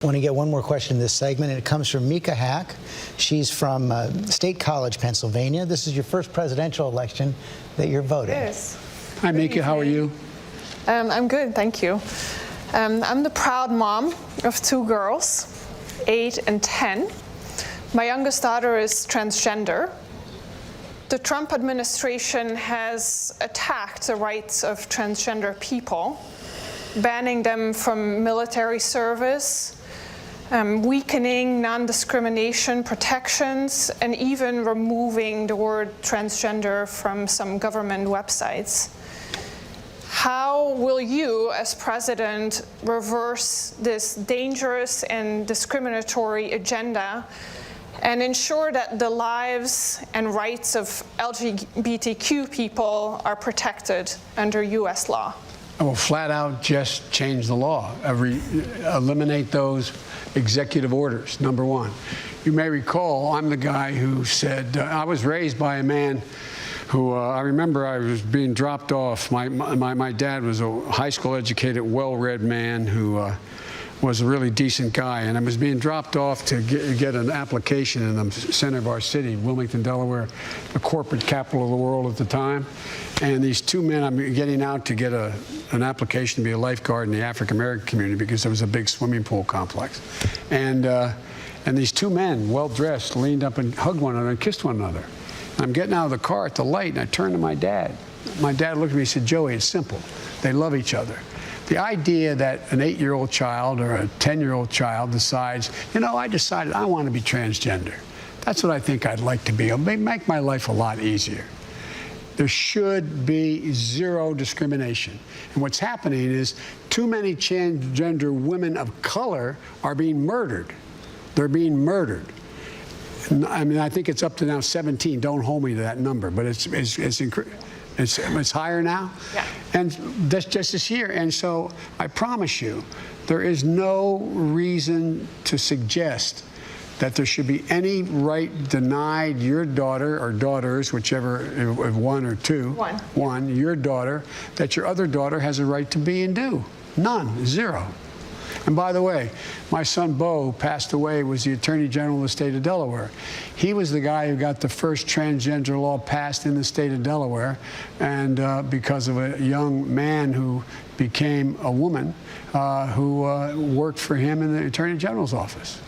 I want to get one more question in this segment, and it comes from Mika Hack. She's from State College, Pennsylvania. This is your first presidential election that you're voting. It is. Hi, Mika. How are you? I'm good, thank you. I'm the proud mom of 2 girls, 8 and 10. My youngest daughter is transgender. The Trump administration has attacked the rights of transgender people, banning them from military service, weakening non-discrimination protections, and even removing the word transgender from some government websites. How will you, as president, reverse this dangerous and discriminatory agenda and ensure that the lives and rights of LGBTQ people are protected under U.S. law? I will flat out just change the law. Eliminate those executive orders, number one. You may recall, I'm the guy who said, I was raised by a man who, I remember I was being dropped off. My dad was a high school educated, well-read man who was a really decent guy, and I was being dropped off to get an application in the center of our city, Wilmington, Delaware, the corporate capital of the world at the time. And these 2 men, I'm getting out to get an application to be a lifeguard in the African-American community because there was a big swimming pool complex. And these 2 men, well-dressed, leaned up and hugged one another and kissed one another. And I'm getting out of the car at the light, and I turned to my dad. My dad looked at me and said, "Joey, it's simple. They love each other." The idea that an 8-year-old child or a 10-year-old child decides, you know, I decided I want to be transgender. That's what I think I'd like to be. It'll make my life a lot easier. There should be zero discrimination. And what's happening is too many transgender women of color are being murdered. They're being murdered. I mean, I think it's up to now 17. Don't hold me to that number, but it's higher now. Yeah. And that's just this year. And so I promise you, there is no reason to suggest that there should be any right denied your daughter or daughters, whichever, if 1 or 2, one, your daughter, that your other daughter has a right to be and do. None, zero. And by the way, my son Bo passed away, was the Attorney General of the state of Delaware. He was the guy who got the first transgender law passed in the state of Delaware, and because of a young man who became a woman who worked for him in the Attorney General's office.